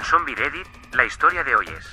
En Zombie Reddit, la historia de hoy es...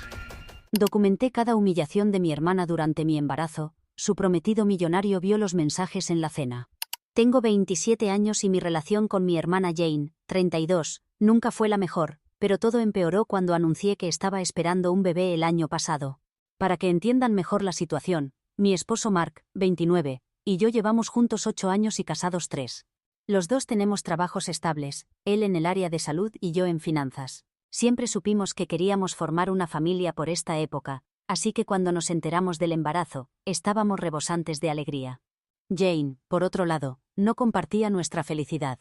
Documenté cada humillación de mi hermana durante mi embarazo. Su prometido millonario vio los mensajes en la cena. Tengo 27 años y mi relación con mi hermana Jane, 32, nunca fue la mejor, pero todo empeoró cuando anuncié que estaba esperando un bebé el año pasado. Para que entiendan mejor la situación, mi esposo Mark, 29, y yo llevamos juntos 8 años y casados 3. Los dos tenemos trabajos estables, él en el área de salud y yo en finanzas. Siempre supimos que queríamos formar una familia por esta época, así que cuando nos enteramos del embarazo, estábamos rebosantes de alegría. Jane, por otro lado, no compartía nuestra felicidad.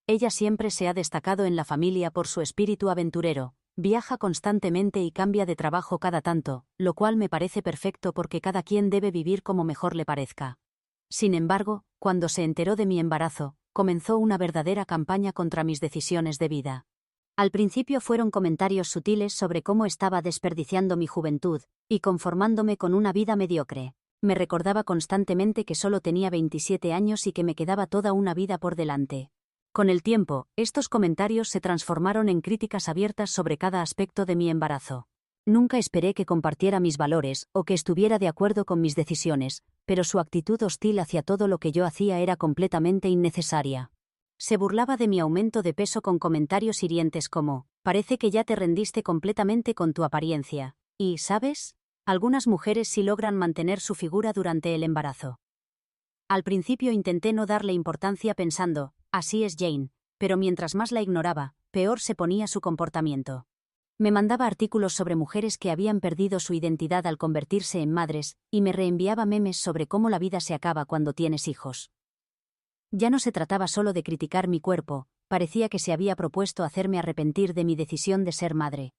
Ella siempre se ha destacado en la familia por su espíritu aventurero, viaja constantemente y cambia de trabajo cada tanto, lo cual me parece perfecto porque cada quien debe vivir como mejor le parezca. Sin embargo, cuando se enteró de mi embarazo, comenzó una verdadera campaña contra mis decisiones de vida. Al principio fueron comentarios sutiles sobre cómo estaba desperdiciando mi juventud y conformándome con una vida mediocre. Me recordaba constantemente que solo tenía 27 años y que me quedaba toda una vida por delante. Con el tiempo, estos comentarios se transformaron en críticas abiertas sobre cada aspecto de mi embarazo. Nunca esperé que compartiera mis valores o que estuviera de acuerdo con mis decisiones, pero su actitud hostil hacia todo lo que yo hacía era completamente innecesaria. Se burlaba de mi aumento de peso con comentarios hirientes como, parece que ya te rendiste completamente con tu apariencia. Y, ¿sabes? Algunas mujeres sí logran mantener su figura durante el embarazo. Al principio intenté no darle importancia pensando, así es Jane, pero mientras más la ignoraba, peor se ponía su comportamiento. Me mandaba artículos sobre mujeres que habían perdido su identidad al convertirse en madres, y me reenviaba memes sobre cómo la vida se acaba cuando tienes hijos. Ya no se trataba solo de criticar mi cuerpo, parecía que se había propuesto hacerme arrepentir de mi decisión de ser madre.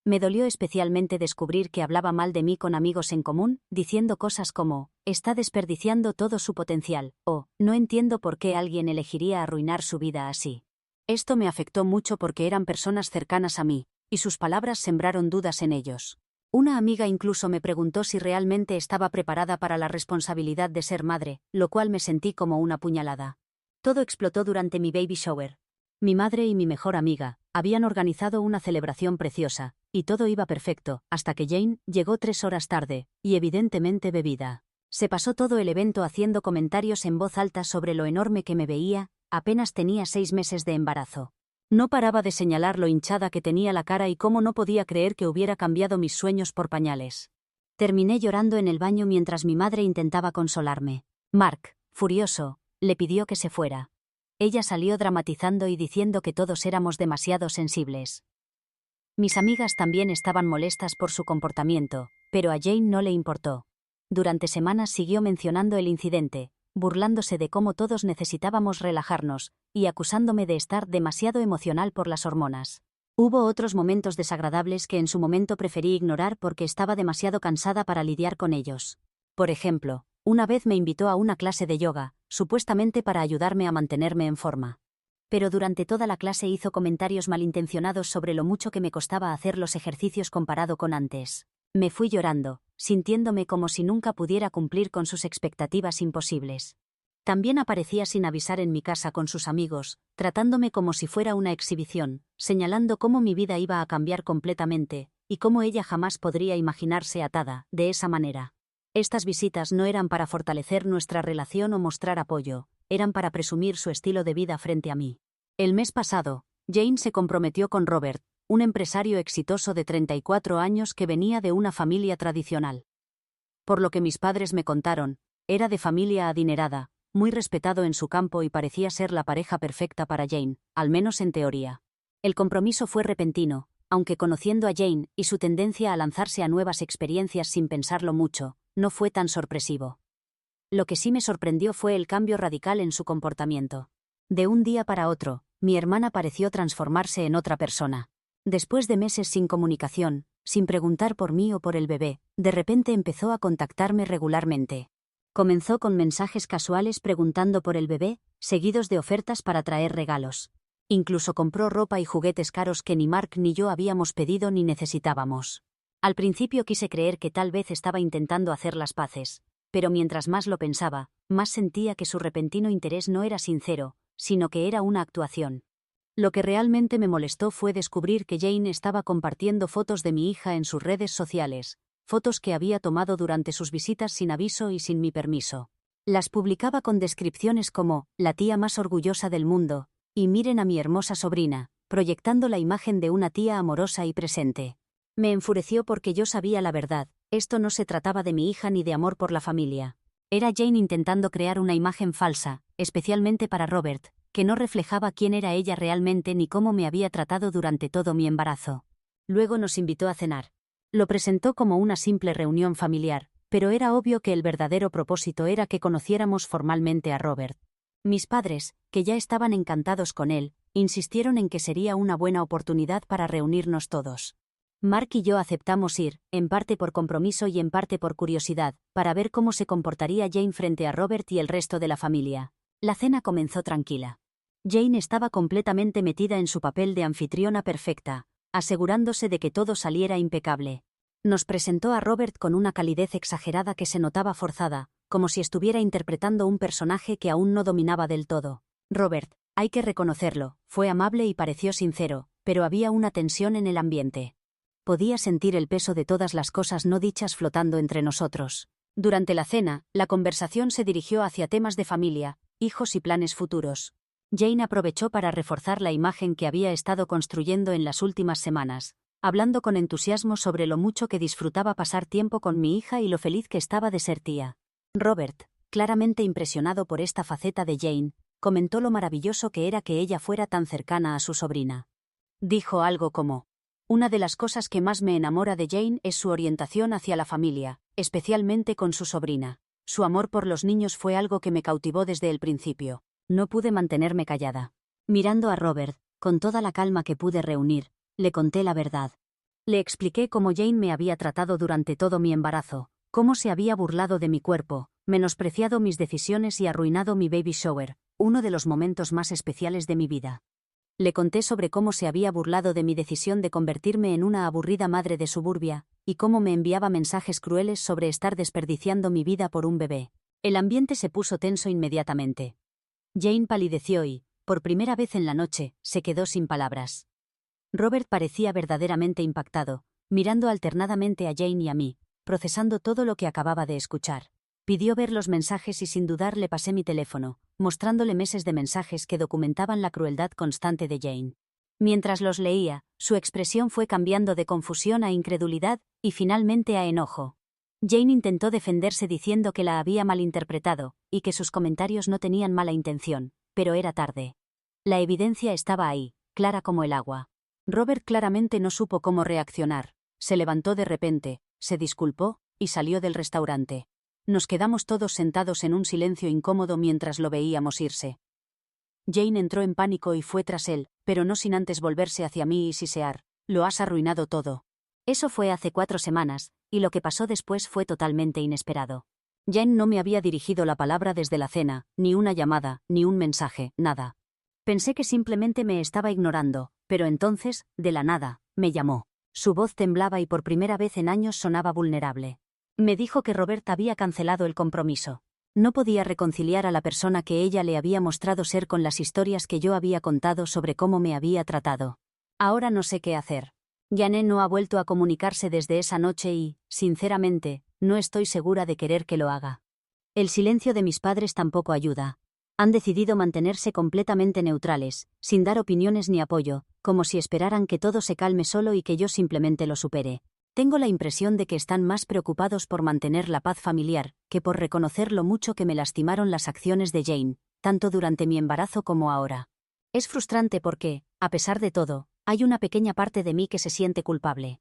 Me dolió especialmente descubrir que hablaba mal de mí con amigos en común, diciendo cosas como, está desperdiciando todo su potencial, o, no entiendo por qué alguien elegiría arruinar su vida así. Esto me afectó mucho porque eran personas cercanas a mí, y sus palabras sembraron dudas en ellos. Una amiga incluso me preguntó si realmente estaba preparada para la responsabilidad de ser madre, lo cual me sentí como una puñalada. Todo explotó durante mi baby shower. Mi madre y mi mejor amiga habían organizado una celebración preciosa, y todo iba perfecto, hasta que Jane llegó 3 horas tarde, y evidentemente bebida. Se pasó todo el evento haciendo comentarios en voz alta sobre lo enorme que me veía, apenas tenía 6 meses de embarazo. No paraba de señalar lo hinchada que tenía la cara y cómo no podía creer que hubiera cambiado mis sueños por pañales. Terminé llorando en el baño mientras mi madre intentaba consolarme. Mark, furioso, le pidió que se fuera. Ella salió dramatizando y diciendo que todos éramos demasiado sensibles. Mis amigas también estaban molestas por su comportamiento, pero a Jane no le importó. Durante semanas siguió mencionando el incidente, burlándose de cómo todos necesitábamos relajarnos, y acusándome de estar demasiado emocional por las hormonas. Hubo otros momentos desagradables que en su momento preferí ignorar porque estaba demasiado cansada para lidiar con ellos. Por ejemplo, una vez me invitó a una clase de yoga, supuestamente para ayudarme a mantenerme en forma. Pero durante toda la clase hizo comentarios malintencionados sobre lo mucho que me costaba hacer los ejercicios comparado con antes. Me fui llorando, sintiéndome como si nunca pudiera cumplir con sus expectativas imposibles. También aparecía sin avisar en mi casa con sus amigos, tratándome como si fuera una exhibición, señalando cómo mi vida iba a cambiar completamente, y cómo ella jamás podría imaginarse atada, de esa manera. Estas visitas no eran para fortalecer nuestra relación o mostrar apoyo, eran para presumir su estilo de vida frente a mí. El mes pasado, Jane se comprometió con Robert, un empresario exitoso de 34 años que venía de una familia tradicional. Por lo que mis padres me contaron, era de familia adinerada, muy respetado en su campo y parecía ser la pareja perfecta para Jane, al menos en teoría. El compromiso fue repentino, aunque conociendo a Jane y su tendencia a lanzarse a nuevas experiencias sin pensarlo mucho, no fue tan sorpresivo. Lo que sí me sorprendió fue el cambio radical en su comportamiento. De un día para otro, mi hermana pareció transformarse en otra persona. Después de meses sin comunicación, sin preguntar por mí o por el bebé, de repente empezó a contactarme regularmente. Comenzó con mensajes casuales preguntando por el bebé, seguidos de ofertas para traer regalos. Incluso compró ropa y juguetes caros que ni Mark ni yo habíamos pedido ni necesitábamos. Al principio quise creer que tal vez estaba intentando hacer las paces, pero mientras más lo pensaba, más sentía que su repentino interés no era sincero, sino que era una actuación. Lo que realmente me molestó fue descubrir que Jane estaba compartiendo fotos de mi hija en sus redes sociales, fotos que había tomado durante sus visitas sin aviso y sin mi permiso. Las publicaba con descripciones como, la tía más orgullosa del mundo, y miren a mi hermosa sobrina, proyectando la imagen de una tía amorosa y presente. Me enfureció porque yo sabía la verdad, esto no se trataba de mi hija ni de amor por la familia. Era Jane intentando crear una imagen falsa, especialmente para Robert, que no reflejaba quién era ella realmente ni cómo me había tratado durante todo mi embarazo. Luego nos invitó a cenar. Lo presentó como una simple reunión familiar, pero era obvio que el verdadero propósito era que conociéramos formalmente a Robert. Mis padres, que ya estaban encantados con él, insistieron en que sería una buena oportunidad para reunirnos todos. Mark y yo aceptamos ir, en parte por compromiso y en parte por curiosidad, para ver cómo se comportaría Jane frente a Robert y el resto de la familia. La cena comenzó tranquila. Jane estaba completamente metida en su papel de anfitriona perfecta, asegurándose de que todo saliera impecable. Nos presentó a Robert con una calidez exagerada que se notaba forzada, como si estuviera interpretando un personaje que aún no dominaba del todo. Robert, hay que reconocerlo, fue amable y pareció sincero, pero había una tensión en el ambiente. Podía sentir el peso de todas las cosas no dichas flotando entre nosotros. Durante la cena, la conversación se dirigió hacia temas de familia, hijos y planes futuros. Jane aprovechó para reforzar la imagen que había estado construyendo en las últimas semanas, hablando con entusiasmo sobre lo mucho que disfrutaba pasar tiempo con mi hija y lo feliz que estaba de ser tía. Robert, claramente impresionado por esta faceta de Jane, comentó lo maravilloso que era que ella fuera tan cercana a su sobrina. Dijo algo como: una de las cosas que más me enamora de Jane es su orientación hacia la familia, especialmente con su sobrina. Su amor por los niños fue algo que me cautivó desde el principio. No pude mantenerme callada. Mirando a Robert, con toda la calma que pude reunir, le conté la verdad. Le expliqué cómo Jane me había tratado durante todo mi embarazo, cómo se había burlado de mi cuerpo, menospreciado mis decisiones y arruinado mi baby shower, uno de los momentos más especiales de mi vida. Le conté sobre cómo se había burlado de mi decisión de convertirme en una aburrida madre de suburbia, y cómo me enviaba mensajes crueles sobre estar desperdiciando mi vida por un bebé. El ambiente se puso tenso inmediatamente. Jane palideció y, por primera vez en la noche, se quedó sin palabras. Robert parecía verdaderamente impactado, mirando alternadamente a Jane y a mí, procesando todo lo que acababa de escuchar. Pidió ver los mensajes y sin dudar le pasé mi teléfono, mostrándole meses de mensajes que documentaban la crueldad constante de Jane. Mientras los leía, su expresión fue cambiando de confusión a incredulidad y finalmente a enojo. Jane intentó defenderse diciendo que la había malinterpretado y que sus comentarios no tenían mala intención, pero era tarde. La evidencia estaba ahí, clara como el agua. Robert claramente no supo cómo reaccionar. Se levantó de repente, se disculpó y salió del restaurante. Nos quedamos todos sentados en un silencio incómodo mientras lo veíamos irse. Jane entró en pánico y fue tras él, pero no sin antes volverse hacia mí y sisear: lo has arruinado todo. Eso fue hace 4 semanas, y lo que pasó después fue totalmente inesperado. Jane no me había dirigido la palabra desde la cena, ni una llamada, ni un mensaje, nada. Pensé que simplemente me estaba ignorando, pero entonces, de la nada, me llamó. Su voz temblaba y por primera vez en años sonaba vulnerable. Me dijo que Robert había cancelado el compromiso. No podía reconciliar a la persona que ella le había mostrado ser con las historias que yo había contado sobre cómo me había tratado. Ahora no sé qué hacer. Jane no ha vuelto a comunicarse desde esa noche y, sinceramente, no estoy segura de querer que lo haga. El silencio de mis padres tampoco ayuda. Han decidido mantenerse completamente neutrales, sin dar opiniones ni apoyo, como si esperaran que todo se calme solo y que yo simplemente lo supere. Tengo la impresión de que están más preocupados por mantener la paz familiar, que por reconocer lo mucho que me lastimaron las acciones de Jane, tanto durante mi embarazo como ahora. Es frustrante porque, a pesar de todo, hay una pequeña parte de mí que se siente culpable.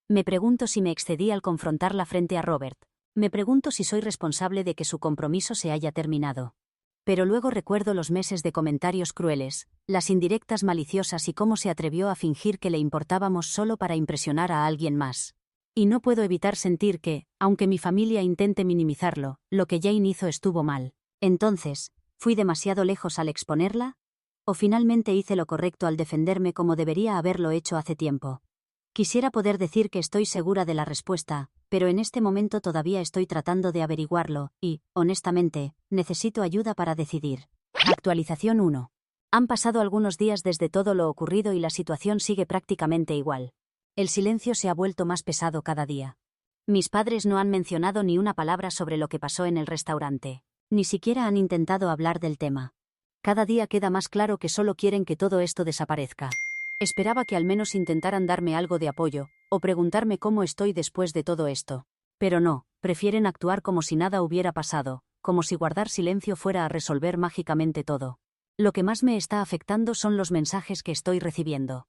Me pregunto si me excedí al confrontarla frente a Robert. Me pregunto si soy responsable de que su compromiso se haya terminado. Pero luego recuerdo los meses de comentarios crueles, las indirectas maliciosas y cómo se atrevió a fingir que le importábamos solo para impresionar a alguien más. Y no puedo evitar sentir que, aunque mi familia intente minimizarlo, lo que Jane hizo estuvo mal. Entonces, ¿fui demasiado lejos al exponerla? ¿O finalmente hice lo correcto al defenderme como debería haberlo hecho hace tiempo? Quisiera poder decir que estoy segura de la respuesta, pero en este momento todavía estoy tratando de averiguarlo y, honestamente, necesito ayuda para decidir. Actualización 1. Han pasado algunos días desde todo lo ocurrido y la situación sigue prácticamente igual. El silencio se ha vuelto más pesado cada día. Mis padres no han mencionado ni una palabra sobre lo que pasó en el restaurante. Ni siquiera han intentado hablar del tema. Cada día queda más claro que solo quieren que todo esto desaparezca. Esperaba que al menos intentaran darme algo de apoyo, o preguntarme cómo estoy después de todo esto. Pero no, prefieren actuar como si nada hubiera pasado, como si guardar silencio fuera a resolver mágicamente todo. Lo que más me está afectando son los mensajes que estoy recibiendo.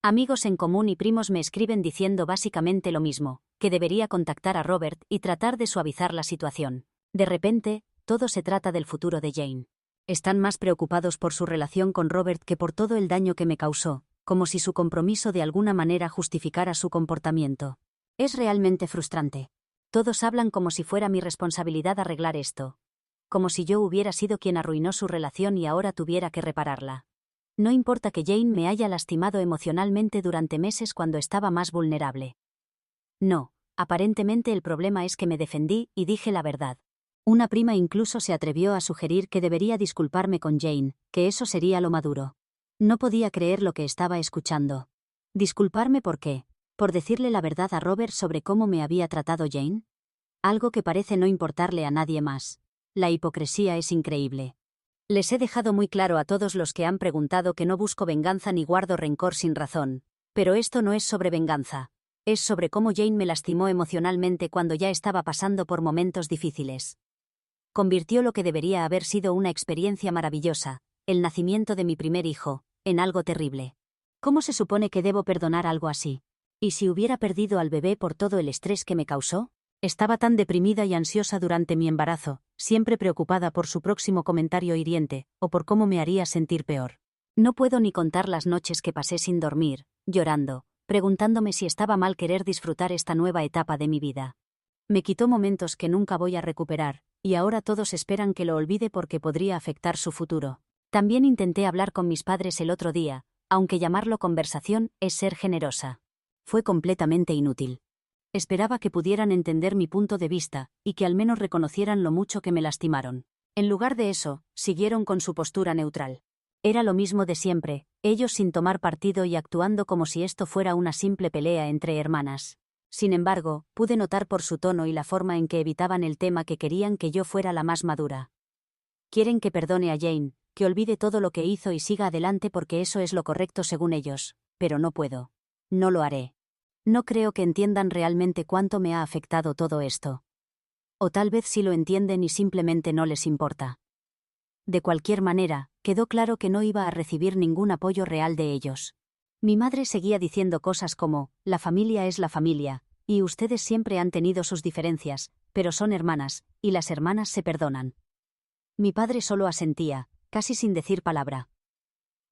Amigos en común y primos me escriben diciendo básicamente lo mismo, que debería contactar a Robert y tratar de suavizar la situación. De repente, todo se trata del futuro de Jane. Están más preocupados por su relación con Robert que por todo el daño que me causó, como si su compromiso de alguna manera justificara su comportamiento. Es realmente frustrante. Todos hablan como si fuera mi responsabilidad arreglar esto. Como si yo hubiera sido quien arruinó su relación y ahora tuviera que repararla. No importa que Jane me haya lastimado emocionalmente durante meses cuando estaba más vulnerable. No, aparentemente el problema es que me defendí y dije la verdad. Una prima incluso se atrevió a sugerir que debería disculparme con Jane, que eso sería lo maduro. No podía creer lo que estaba escuchando. ¿Disculparme por qué? ¿Por decirle la verdad a Robert sobre cómo me había tratado Jane? Algo que parece no importarle a nadie más. La hipocresía es increíble. Les he dejado muy claro a todos los que han preguntado que no busco venganza ni guardo rencor sin razón. Pero esto no es sobre venganza. Es sobre cómo Jane me lastimó emocionalmente cuando ya estaba pasando por momentos difíciles. Convirtió lo que debería haber sido una experiencia maravillosa, el nacimiento de mi primer hijo, en algo terrible. ¿Cómo se supone que debo perdonar algo así? ¿Y si hubiera perdido al bebé por todo el estrés que me causó? Estaba tan deprimida y ansiosa durante mi embarazo, siempre preocupada por su próximo comentario hiriente, o por cómo me haría sentir peor. No puedo ni contar las noches que pasé sin dormir, llorando, preguntándome si estaba mal querer disfrutar esta nueva etapa de mi vida. Me quitó momentos que nunca voy a recuperar, y ahora todos esperan que lo olvide porque podría afectar su futuro. También intenté hablar con mis padres el otro día, aunque llamarlo conversación es ser generosa. Fue completamente inútil. Esperaba que pudieran entender mi punto de vista, y que al menos reconocieran lo mucho que me lastimaron. En lugar de eso, siguieron con su postura neutral. Era lo mismo de siempre, ellos sin tomar partido y actuando como si esto fuera una simple pelea entre hermanas. Sin embargo, pude notar por su tono y la forma en que evitaban el tema que querían que yo fuera la más madura. Quieren que perdone a Jane, que olvide todo lo que hizo y siga adelante porque eso es lo correcto según ellos, pero no puedo. No lo haré. No creo que entiendan realmente cuánto me ha afectado todo esto. O tal vez sí lo entienden y simplemente no les importa. De cualquier manera, quedó claro que no iba a recibir ningún apoyo real de ellos. Mi madre seguía diciendo cosas como, la familia es la familia, y ustedes siempre han tenido sus diferencias, pero son hermanas, y las hermanas se perdonan. Mi padre solo asentía, casi sin decir palabra.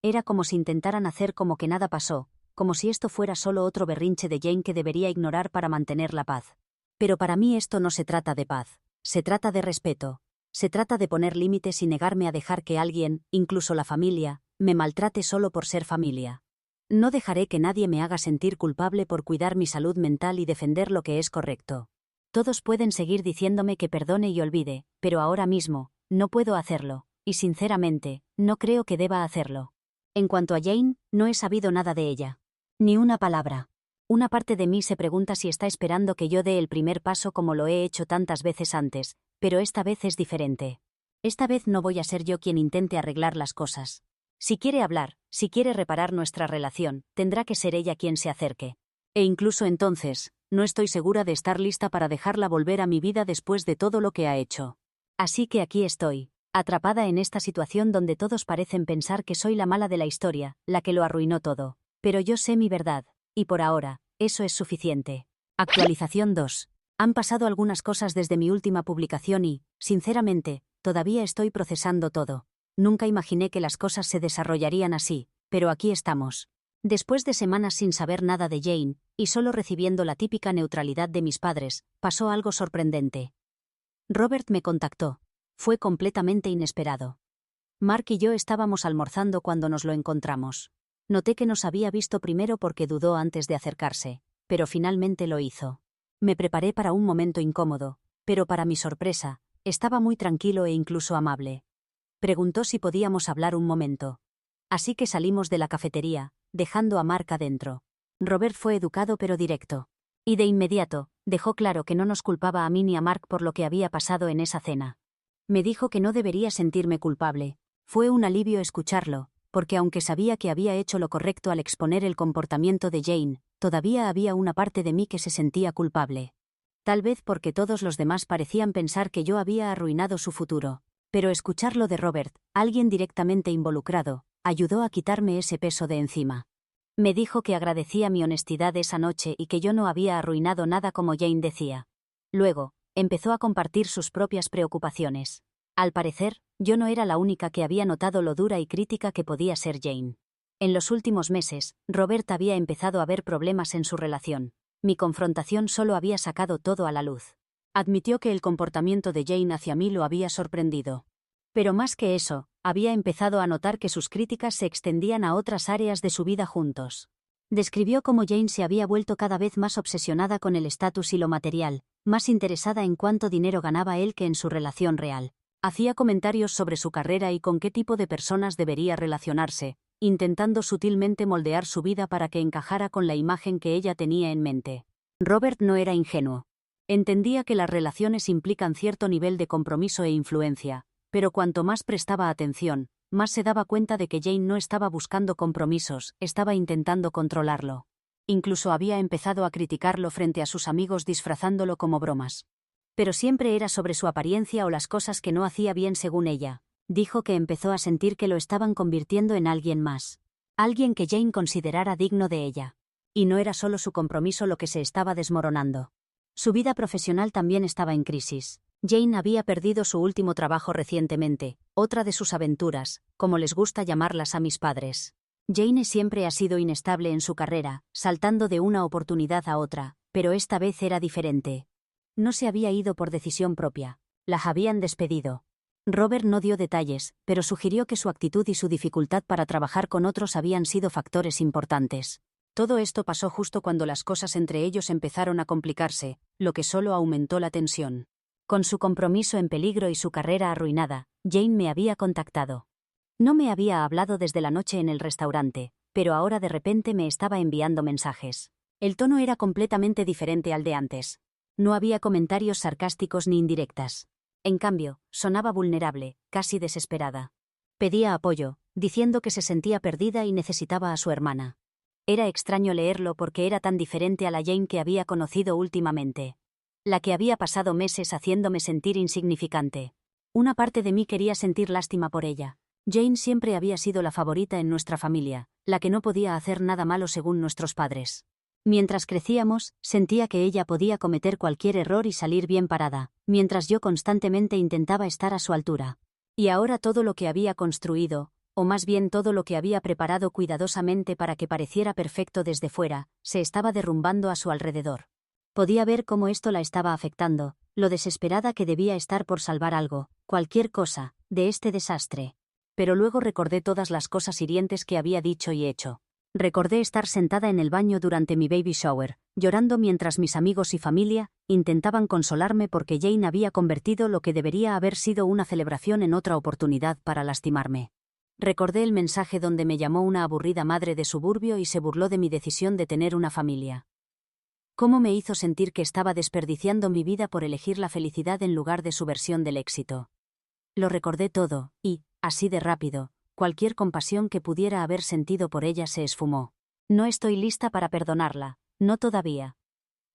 Era como si intentaran hacer como que nada pasó, como si esto fuera solo otro berrinche de Jane que debería ignorar para mantener la paz. Pero para mí esto no se trata de paz, se trata de respeto. Se trata de poner límites y negarme a dejar que alguien, incluso la familia, me maltrate solo por ser familia. No dejaré que nadie me haga sentir culpable por cuidar mi salud mental y defender lo que es correcto. Todos pueden seguir diciéndome que perdone y olvide, pero ahora mismo, no puedo hacerlo, y sinceramente, no creo que deba hacerlo. En cuanto a Jane, no he sabido nada de ella. Ni una palabra. Una parte de mí se pregunta si está esperando que yo dé el primer paso como lo he hecho tantas veces antes, pero esta vez es diferente. Esta vez no voy a ser yo quien intente arreglar las cosas. Si quiere hablar, si quiere reparar nuestra relación, tendrá que ser ella quien se acerque. E incluso entonces, no estoy segura de estar lista para dejarla volver a mi vida después de todo lo que ha hecho. Así que aquí estoy, atrapada en esta situación donde todos parecen pensar que soy la mala de la historia, la que lo arruinó todo. Pero yo sé mi verdad, y por ahora, eso es suficiente. Actualización 2. Han pasado algunas cosas desde mi última publicación y, sinceramente, todavía estoy procesando todo. Nunca imaginé que las cosas se desarrollarían así, pero aquí estamos. Después de semanas sin saber nada de Jane, y solo recibiendo la típica neutralidad de mis padres, pasó algo sorprendente. Robert me contactó. Fue completamente inesperado. Mark y yo estábamos almorzando cuando nos lo encontramos. Noté que nos había visto primero porque dudó antes de acercarse, pero finalmente lo hizo. Me preparé para un momento incómodo, pero para mi sorpresa, estaba muy tranquilo e incluso amable. Preguntó si podíamos hablar un momento. Así que salimos de la cafetería, dejando a Mark adentro. Robert fue educado pero directo. Y de inmediato, dejó claro que no nos culpaba a mí ni a Mark por lo que había pasado en esa cena. Me dijo que no debería sentirme culpable. Fue un alivio escucharlo, porque aunque sabía que había hecho lo correcto al exponer el comportamiento de Jane, todavía había una parte de mí que se sentía culpable. Tal vez porque todos los demás parecían pensar que yo había arruinado su futuro. Pero escucharlo de Robert, alguien directamente involucrado, ayudó a quitarme ese peso de encima. Me dijo que agradecía mi honestidad esa noche y que yo no había arruinado nada como Jane decía. Luego, empezó a compartir sus propias preocupaciones. Al parecer, yo no era la única que había notado lo dura y crítica que podía ser Jane. En los últimos meses, Robert había empezado a ver problemas en su relación. Mi confrontación solo había sacado todo a la luz. Admitió que el comportamiento de Jane hacia mí lo había sorprendido. Pero más que eso, había empezado a notar que sus críticas se extendían a otras áreas de su vida juntos. Describió cómo Jane se había vuelto cada vez más obsesionada con el estatus y lo material, más interesada en cuánto dinero ganaba él que en su relación real. Hacía comentarios sobre su carrera y con qué tipo de personas debería relacionarse, intentando sutilmente moldear su vida para que encajara con la imagen que ella tenía en mente. Robert no era ingenuo. Entendía que las relaciones implican cierto nivel de compromiso e influencia, pero cuanto más prestaba atención, más se daba cuenta de que Jane no estaba buscando compromisos, estaba intentando controlarlo. Incluso había empezado a criticarlo frente a sus amigos disfrazándolo como bromas. Pero siempre era sobre su apariencia o las cosas que no hacía bien según ella. Dijo que empezó a sentir que lo estaban convirtiendo en alguien más. Alguien que Jane considerara digno de ella. Y no era solo su compromiso lo que se estaba desmoronando. Su vida profesional también estaba en crisis. Jane había perdido su último trabajo recientemente, otra de sus aventuras, como les gusta llamarlas a mis padres. Jane siempre ha sido inestable en su carrera, saltando de una oportunidad a otra, pero esta vez era diferente. No se había ido por decisión propia. La habían despedido. Robert no dio detalles, pero sugirió que su actitud y su dificultad para trabajar con otros habían sido factores importantes. Todo esto pasó justo cuando las cosas entre ellos empezaron a complicarse, lo que solo aumentó la tensión. Con su compromiso en peligro y su carrera arruinada, Jane me había contactado. No me había hablado desde la noche en el restaurante, pero ahora de repente me estaba enviando mensajes. El tono era completamente diferente al de antes. No había comentarios sarcásticos ni indirectas. En cambio, sonaba vulnerable, casi desesperada. Pedía apoyo, diciendo que se sentía perdida y necesitaba a su hermana. Era extraño leerlo porque era tan diferente a la Jane que había conocido últimamente. La que había pasado meses haciéndome sentir insignificante. Una parte de mí quería sentir lástima por ella. Jane siempre había sido la favorita en nuestra familia, la que no podía hacer nada malo según nuestros padres. Mientras crecíamos, sentía que ella podía cometer cualquier error y salir bien parada, mientras yo constantemente intentaba estar a su altura. Y ahora todo lo que había construido, o más bien todo lo que había preparado cuidadosamente para que pareciera perfecto desde fuera, se estaba derrumbando a su alrededor. Podía ver cómo esto la estaba afectando, lo desesperada que debía estar por salvar algo, cualquier cosa, de este desastre. Pero luego recordé todas las cosas hirientes que había dicho y hecho. Recordé estar sentada en el baño durante mi baby shower, llorando mientras mis amigos y familia intentaban consolarme porque Jane había convertido lo que debería haber sido una celebración en otra oportunidad para lastimarme. Recordé el mensaje donde me llamó una aburrida madre de suburbio y se burló de mi decisión de tener una familia. Cómo me hizo sentir que estaba desperdiciando mi vida por elegir la felicidad en lugar de su versión del éxito. Lo recordé todo, y, así de rápido, cualquier compasión que pudiera haber sentido por ella se esfumó. No estoy lista para perdonarla, no todavía.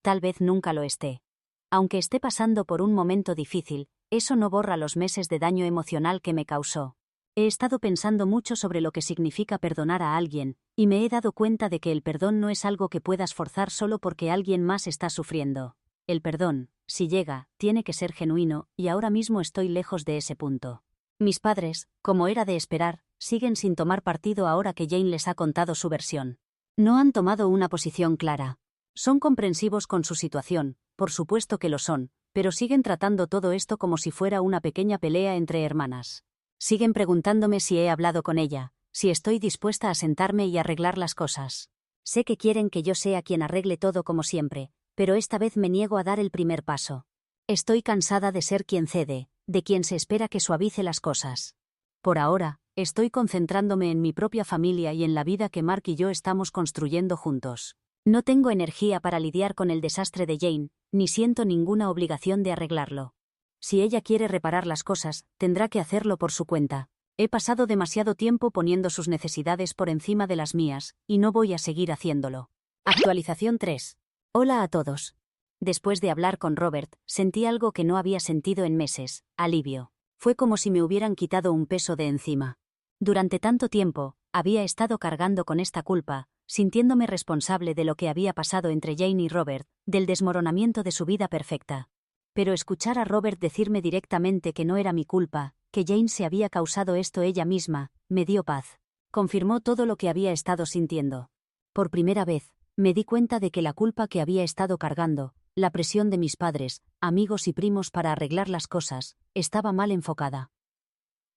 Tal vez nunca lo esté. Aunque esté pasando por un momento difícil, eso no borra los meses de daño emocional que me causó. He estado pensando mucho sobre lo que significa perdonar a alguien, y me he dado cuenta de que el perdón no es algo que puedas forzar solo porque alguien más está sufriendo. El perdón, si llega, tiene que ser genuino, y ahora mismo estoy lejos de ese punto. Mis padres, como era de esperar, siguen sin tomar partido ahora que Jane les ha contado su versión. No han tomado una posición clara. Son comprensivos con su situación, por supuesto que lo son, pero siguen tratando todo esto como si fuera una pequeña pelea entre hermanas. Siguen preguntándome si he hablado con ella, si estoy dispuesta a sentarme y arreglar las cosas. Sé que quieren que yo sea quien arregle todo como siempre, pero esta vez me niego a dar el primer paso. Estoy cansada de ser quien cede, de quien se espera que suavice las cosas. Por ahora, Estoy concentrándome en mi propia familia y en la vida que Mark y yo estamos construyendo juntos. No tengo energía para lidiar con el desastre de Jane, ni siento ninguna obligación de arreglarlo. Si ella quiere reparar las cosas, tendrá que hacerlo por su cuenta. He pasado demasiado tiempo poniendo sus necesidades por encima de las mías, y no voy a seguir haciéndolo. Actualización 3. Hola a todos. Después de hablar con Robert, sentí algo que no había sentido en meses: alivio. Fue como si me hubieran quitado un peso de encima. Durante tanto tiempo, había estado cargando con esta culpa, sintiéndome responsable de lo que había pasado entre Jane y Robert, del desmoronamiento de su vida perfecta. Pero escuchar a Robert decirme directamente que no era mi culpa, que Jane se había causado esto ella misma, me dio paz. Confirmó todo lo que había estado sintiendo. Por primera vez, me di cuenta de que la culpa que había estado cargando, la presión de mis padres, amigos y primos para arreglar las cosas, estaba mal enfocada.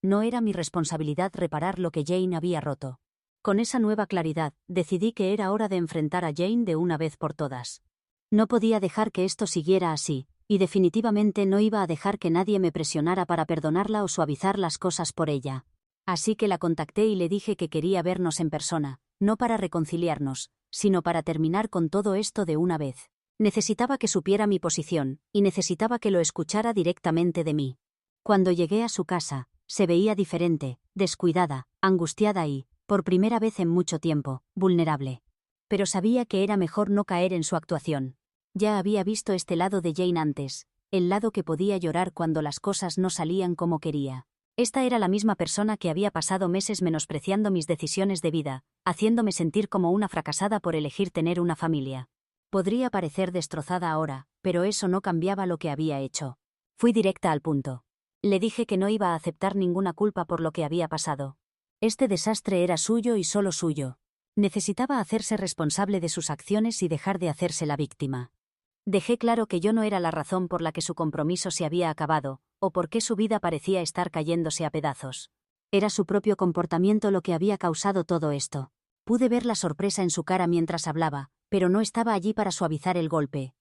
No era mi responsabilidad reparar lo que Jane había roto. Con esa nueva claridad, decidí que era hora de enfrentar a Jane de una vez por todas. No podía dejar que esto siguiera así, y definitivamente no iba a dejar que nadie me presionara para perdonarla o suavizar las cosas por ella. Así que la contacté y le dije que quería vernos en persona, no para reconciliarnos, sino para terminar con todo esto de una vez. Necesitaba que supiera mi posición, y necesitaba que lo escuchara directamente de mí. Cuando llegué a su casa, se veía diferente, descuidada, angustiada y, por primera vez en mucho tiempo, vulnerable. Pero sabía que era mejor no caer en su actuación. Ya había visto este lado de Jane antes, el lado que podía llorar cuando las cosas no salían como quería. Esta era la misma persona que había pasado meses menospreciando mis decisiones de vida, haciéndome sentir como una fracasada por elegir tener una familia. Podría parecer destrozada ahora, pero eso no cambiaba lo que había hecho. Fui directa al punto. Le dije que no iba a aceptar ninguna culpa por lo que había pasado. Este desastre era suyo y solo suyo. Necesitaba hacerse responsable de sus acciones y dejar de hacerse la víctima. Dejé claro que yo no era la razón por la que su compromiso se había acabado, o por qué su vida parecía estar cayéndose a pedazos. Era su propio comportamiento lo que había causado todo esto. Pude ver la sorpresa en su cara mientras hablaba, pero no estaba allí para suavizar el golpe.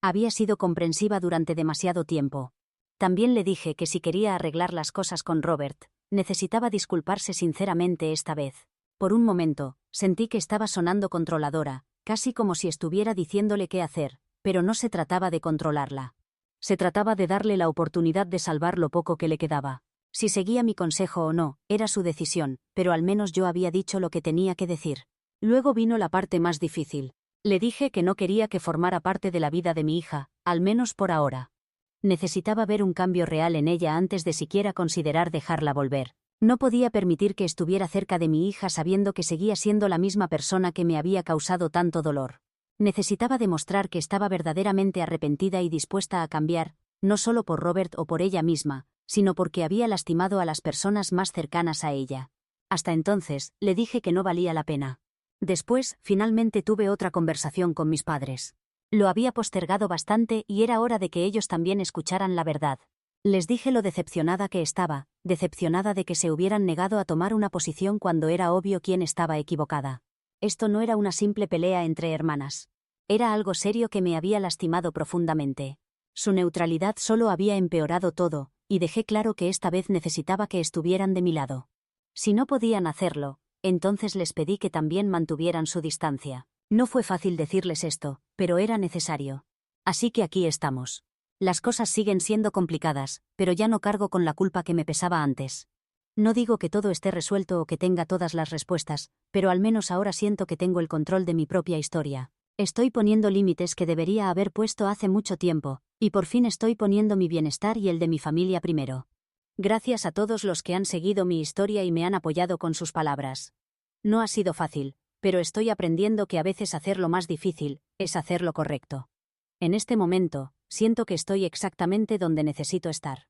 Había sido comprensiva durante demasiado tiempo. También le dije que si quería arreglar las cosas con Robert, necesitaba disculparse sinceramente esta vez. Por un momento, sentí que estaba sonando controladora, casi como si estuviera diciéndole qué hacer, pero no se trataba de controlarla. Se trataba de darle la oportunidad de salvar lo poco que le quedaba. Si seguía mi consejo o no, era su decisión, pero al menos yo había dicho lo que tenía que decir. Luego vino la parte más difícil. Le dije que no quería que formara parte de la vida de mi hija, al menos por ahora. Necesitaba ver un cambio real en ella antes de siquiera considerar dejarla volver. No podía permitir que estuviera cerca de mi hija sabiendo que seguía siendo la misma persona que me había causado tanto dolor. Necesitaba demostrar que estaba verdaderamente arrepentida y dispuesta a cambiar, no solo por Robert o por ella misma, sino porque había lastimado a las personas más cercanas a ella. Hasta entonces, le dije que no valía la pena. Después, finalmente tuve otra conversación con mis padres. Lo había postergado bastante y era hora de que ellos también escucharan la verdad. Les dije lo decepcionada que estaba, decepcionada de que se hubieran negado a tomar una posición cuando era obvio quién estaba equivocada. Esto no era una simple pelea entre hermanas. Era algo serio que me había lastimado profundamente. Su neutralidad solo había empeorado todo, y dejé claro que esta vez necesitaba que estuvieran de mi lado. Si no podían hacerlo, entonces les pedí que también mantuvieran su distancia. No fue fácil decirles esto, pero era necesario. Así que aquí estamos. Las cosas siguen siendo complicadas, pero ya no cargo con la culpa que me pesaba antes. No digo que todo esté resuelto o que tenga todas las respuestas, pero al menos ahora siento que tengo el control de mi propia historia. Estoy poniendo límites que debería haber puesto hace mucho tiempo, y por fin estoy poniendo mi bienestar y el de mi familia primero. Gracias a todos los que han seguido mi historia y me han apoyado con sus palabras. No ha sido fácil, pero estoy aprendiendo que a veces hacer lo más difícil es hacer lo correcto. En este momento, siento que estoy exactamente donde necesito estar.